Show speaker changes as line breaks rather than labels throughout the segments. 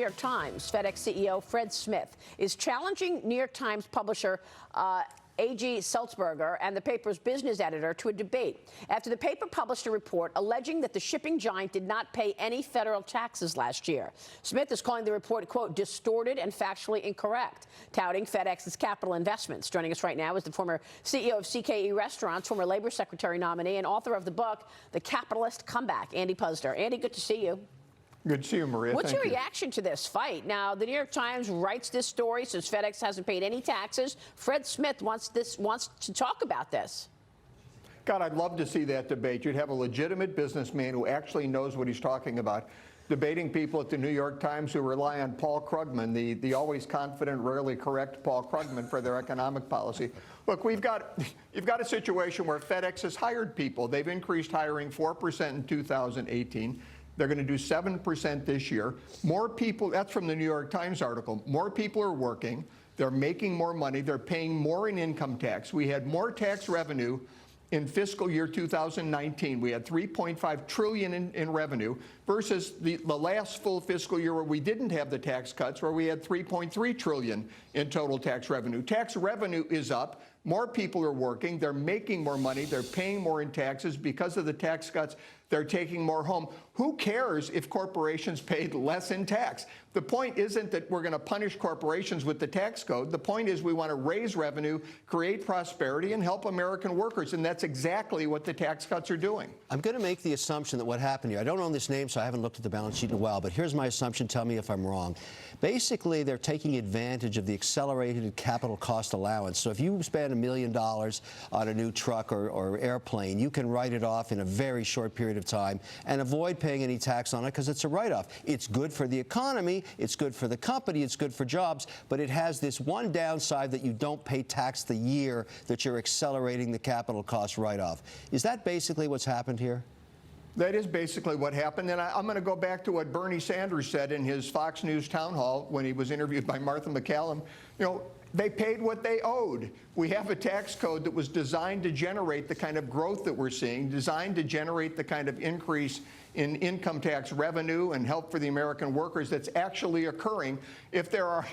New York Times, FedEx CEO Fred Smith is challenging New York Times publisher A.G. Sulzberger and the paper's business editor to a debate after the paper published a report alleging that the shipping giant did not pay any federal taxes last year. Smith is calling the report, quote, distorted and factually incorrect, touting FedEx's capital investments. Joining us right now is the former CEO of CKE Restaurants, former Labor Secretary nominee, and author of the book, The Capitalist Comeback, Andy Puzder. Andy, good to see you.
Good to see you, Maria.
What's your reaction to this fight? Now, the New York Times writes this story, says FedEx hasn't paid any taxes. Fred Smith wants to talk about this.
God, I'd love to see that debate. You'd have a legitimate businessman who actually knows what he's talking about, debating people at the New York Times who rely on Paul Krugman, the always confident, rarely correct Paul Krugman, for their economic policy. Look, you've got a situation where FedEx has hired people. They've increased hiring 4% in 2018. They're going to do 7% this year. More people, that's from the New York Times article, more people are working. They're making more money. They're paying more in income tax. We had more tax revenue in fiscal year 2019. We had $3.5 trillion in revenue versus the last full fiscal year where we didn't have the tax cuts, where we had $3.3 trillion in total tax revenue. Tax revenue is up. More people are working. They're making more money. They're paying more in taxes. Because of the tax cuts, they're taking more home. Who cares if corporations paid less in tax? The point isn't that we're going to punish corporations with the tax code. The point is we want to raise revenue, create prosperity, and help American workers. And that's exactly what the tax cuts are doing.
I'm going to make the assumption that what happened here, I don't own this name, so I haven't looked at the balance sheet in a while, but here's my assumption. Tell me if I'm wrong. Basically, they're taking advantage of the accelerated capital cost allowance. So if you spend $1 million on a new truck or airplane, you can write it off in a very short period of time and avoid paying any tax on it because it's a write-off. It's good for the economy, it's good for the company, it's good for jobs, but it has this one downside that you don't pay tax the year that you're accelerating the capital cost write-off. Is that basically what's happened here?
That is basically what happened. And I'm going to go back to what Bernie Sanders said in his Fox News town hall when he was interviewed by Martha McCallum. You know, they paid what they owed. We have a tax code that was designed to generate the kind of growth that we're seeing, designed to generate the kind of increase in income tax revenue and help for the American workers that's actually occurring. If there are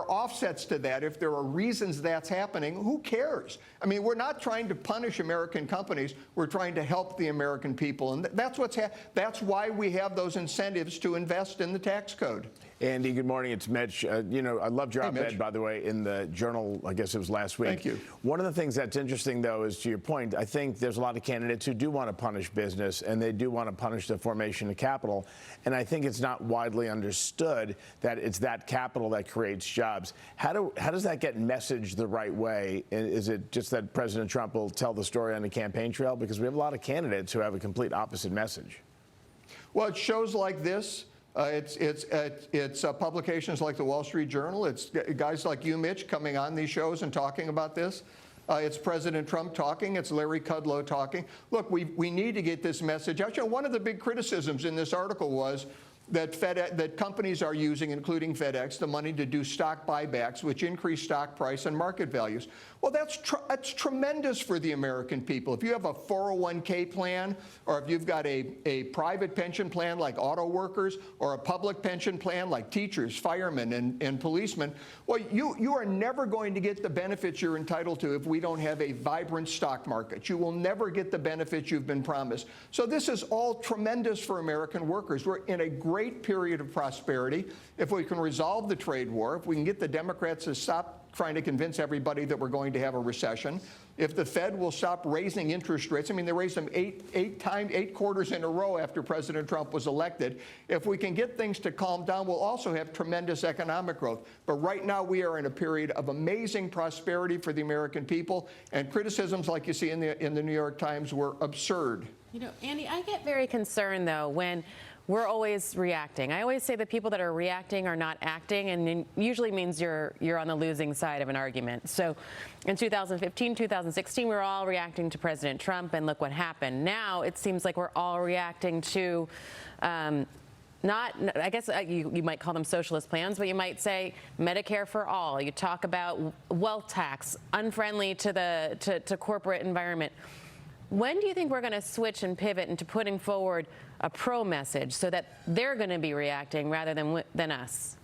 offsets to that, if there are reasons that's happening, who cares? I mean, we're not trying to punish American companies. We're trying to help the American people. And that's why we have those incentives to invest in the tax code.
Andy, good morning. It's Mitch. You know, I loved your op-ed, by the way, in the Journal, I guess it was last week.
Thank you.
One of the things that's interesting, though, is to your point, I think there's a lot of candidates who do want to punish business, and they do want to punish the formation of capital. And I think it's not widely understood that it's that capital that creates jobs. How does that get messaged the right way? Is it just that President Trump will tell the story on the campaign trail? Because we have a lot of candidates who have a complete opposite message.
Well, it's shows like this. It's publications like the Wall Street Journal. It's guys like you, Mitch, coming on these shows and talking about this. It's President Trump talking. It's Larry Kudlow talking. Look, we need to get this message out. You know, one of the big criticisms in this article was that companies are using, including FedEx, the money to do stock buybacks, which increase stock price and market values. Well, that's tremendous for the American people. If you have a 401k plan, or if you've got a private pension plan like auto workers, or a public pension plan like teachers, firemen, and policemen, well, you are never going to get the benefits you're entitled to if we don't have a vibrant stock market. You will never get the benefits you've been promised. So this is all tremendous for American workers. We're in a great period of prosperity. If we can resolve the trade war, if we can get the Democrats to stop trying to convince everybody that we're going to have a recession, if the Fed will stop raising interest rates, I mean, they raised them eight quarters in a row after President Trump was elected. If we can get things to calm down, we'll also have tremendous economic growth. But right now, we are in a period of amazing prosperity for the American people, and criticisms like you see in the New York Times were absurd.
You know, Andy, I get very concerned, though, when we're always reacting. I always say that people that are reacting are not acting, and it usually means you're on the losing side of an argument. So in 2015, 2016, we were all reacting to President Trump, and look what happened. Now it seems like we're all reacting to I guess you might call them socialist plans, but you might say Medicare for all. You talk about wealth tax, unfriendly to corporate environment. When do you think we're going to switch and pivot into putting forward a pro message so that they're going to be reacting rather than us?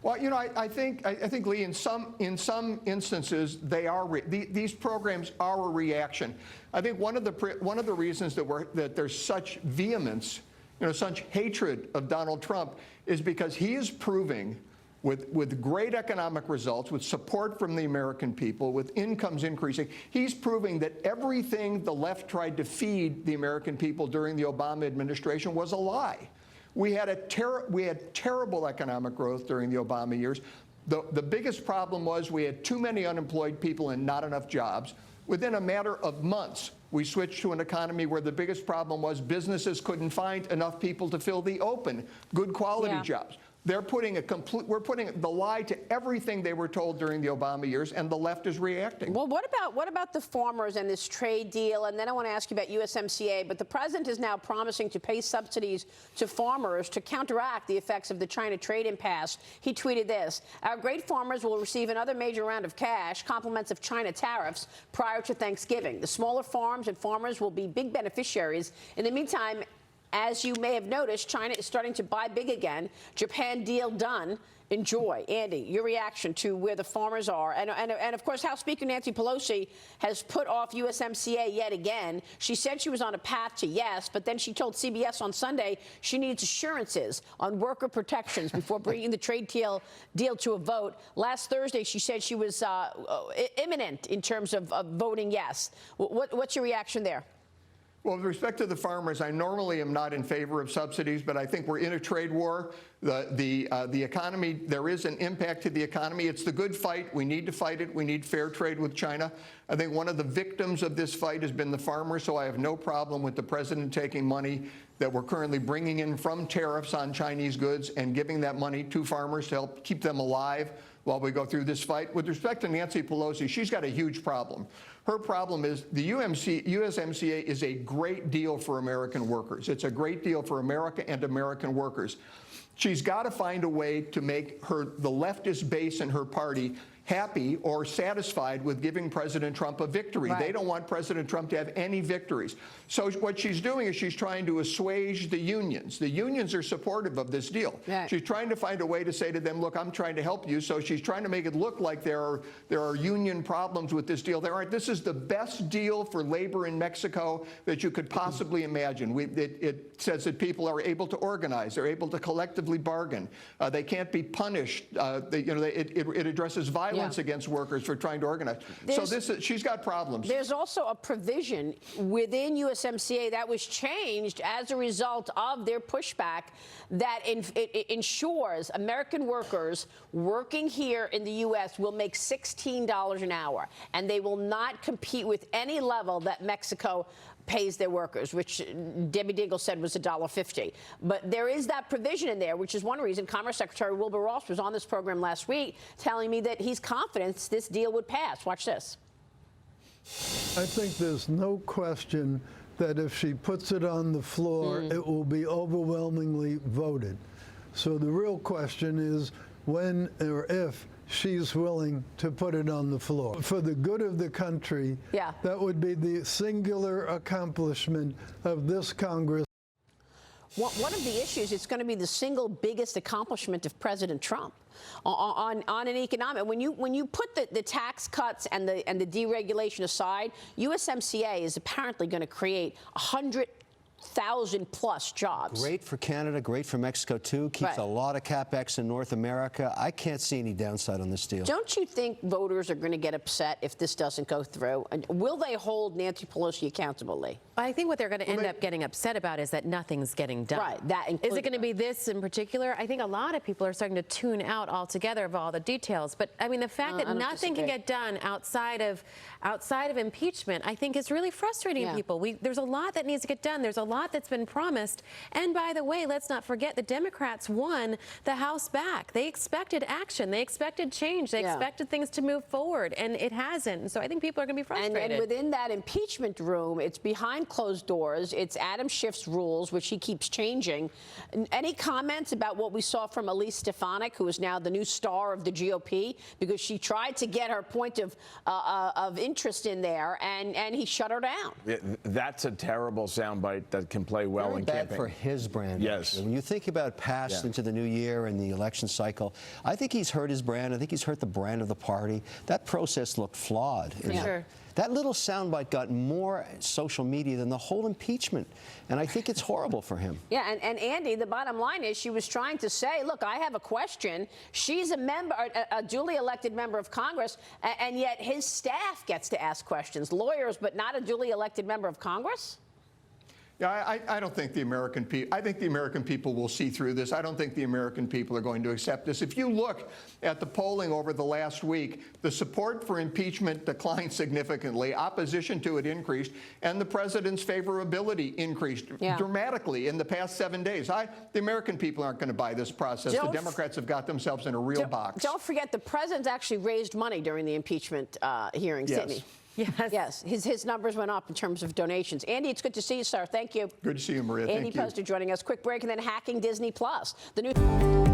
Well, you know, I think, Lee, in some instances, they are these programs are a reaction. I think one of the reasons that there's such vehemence, you know, such hatred of Donald Trump is because he is proving, with great economic results, with support from the American people, with incomes increasing, he's proving that everything the left tried to feed the American people during the Obama administration was a lie. We had terrible economic growth during the Obama years. The biggest problem was we had too many unemployed people and not enough jobs. Within a matter of months, we switched to an economy where the biggest problem was businesses couldn't find enough people to fill the open, good quality jobs. We're putting the lie to everything they were told during the Obama years, and the left is reacting.
Well, what about the farmers and this trade deal? And then I want to ask you about USMCA. But the president is now promising to pay subsidies to farmers to counteract the effects of the China trade impasse. He tweeted this: "Our great farmers will receive another major round of cash, compliments of China tariffs, prior to Thanksgiving. The smaller farms and farmers will be big beneficiaries. In the meantime, as you may have noticed, China is starting to buy big again. Japan deal done. Enjoy." Andy, your reaction to where the farmers are. And of course, House Speaker Nancy Pelosi has put off USMCA yet again. She said she was on a path to yes, but then she told CBS on Sunday she needs assurances on worker protections before bringing the trade deal to a vote. Last Thursday, she said she was imminent in terms of voting yes. What's your reaction there?
Well, with respect to the farmers, I normally am not in favor of subsidies, but I think we're in a trade war. The economy, there is an impact to the economy. It's the good fight. We need to fight it. We need fair trade with China. I think one of the victims of this fight has been the farmers, so I have no problem with the president taking money that we're currently bringing in from tariffs on Chinese goods and giving that money to farmers to help keep them alive while we go through this fight. With respect to Nancy Pelosi, she's got a huge problem. Her problem is the USMCA is a great deal for American workers. It's a great deal for America and American workers. She's got to find a way to make the leftist base in her party happy or satisfied with giving President Trump a victory. Right. They don't want President Trump to have any victories. So what she's doing is she's trying to assuage the unions. The unions are supportive of this deal. Right. She's trying to find a way to say to them, look, I'm trying to help you. So she's trying to make it look like there are union problems with this deal. There aren't. This is the best deal for labor in Mexico that you could possibly imagine. It says that people are able to organize. They're able to collectively bargain. They can't be punished. It addresses violence against workers for trying to organize. She's got problems.
There's also a provision within USMCA that was changed as a result of their pushback that it ensures American workers working here in the U.S. will make $16 an hour, and they will not compete with any level that Mexico pays their workers, which Debbie Dingell said was $1.50. But there is that provision in there, which is one reason Commerce Secretary Wilbur Ross was on this program last week telling me that he's confident this deal would pass. Watch this.
I think there's no question that if she puts it on the floor, it will be overwhelmingly voted. So the real question is when or if she's willing to put it on the floor. For the good of the country, that would be the singular accomplishment of this Congress.
One of the issues, it's going to be the single biggest accomplishment of President Trump on an economic. When you put the tax cuts and the deregulation aside, USMCA is apparently going to create 100,000+ jobs.
Great for Canada, great for Mexico, too. Keeps a lot of CapEx in North America. I can't see any downside on this deal.
Don't you think voters are going to get upset if this doesn't go through? And will they hold Nancy Pelosi accountable, Lee?
I think what they're going to end up getting upset about is that nothing's getting done.
Right. That
is it going to be this in particular? I think a lot of people are starting to tune out altogether of all the details. But I mean, the fact that nothing can get done outside of impeachment, I think, is really frustrating people. There's a lot that needs to get done. There's a lot lot that's been promised. And by the way, let's not forget the Democrats won the House back. They expected action. They expected change. They expected things to move forward, and it hasn't. So I think people are going to be frustrated.
And within that impeachment room, it's behind closed doors. It's Adam Schiff's rules, which he keeps changing. Any comments about what we saw from Elise Stefanik, who is now the new star of the GOP, because she tried to get her point of interest in there, and he shut her down?
That's a terrible soundbite that can play well
Very
in
bad
campaign.
for his brand.
Yes.
Actually. When you think about past into the new year and the election cycle, I think he's hurt his brand. I think he's hurt the brand of the party. That process looked flawed.
For sure.
That little soundbite got more social media than the whole impeachment, and I think it's horrible for him.
Yeah, and Andy, the bottom line is she was trying to say, look, I have a question. She's a member, a duly elected member of Congress, and yet his staff gets to ask questions. Lawyers, but not a duly elected member of Congress?
Yeah, I don't think the American people, I think the American people will see through this. I don't think the American people are going to accept this. If you look at the polling over the last week, the support for impeachment declined significantly, opposition to it increased, and the president's favorability increased dramatically in the past 7 days. The American people aren't going to buy this process. The Democrats have got themselves in a real box.
Don't forget, the president's actually raised money during the impeachment hearings, didn't he?
Yes.
Yes, his numbers went up in terms of donations. Andy, it's good to see you, sir. Thank you.
Good to see you, Maria.
Andy
Thank you.
Puzder joining us. Quick break and then hacking Disney+. The new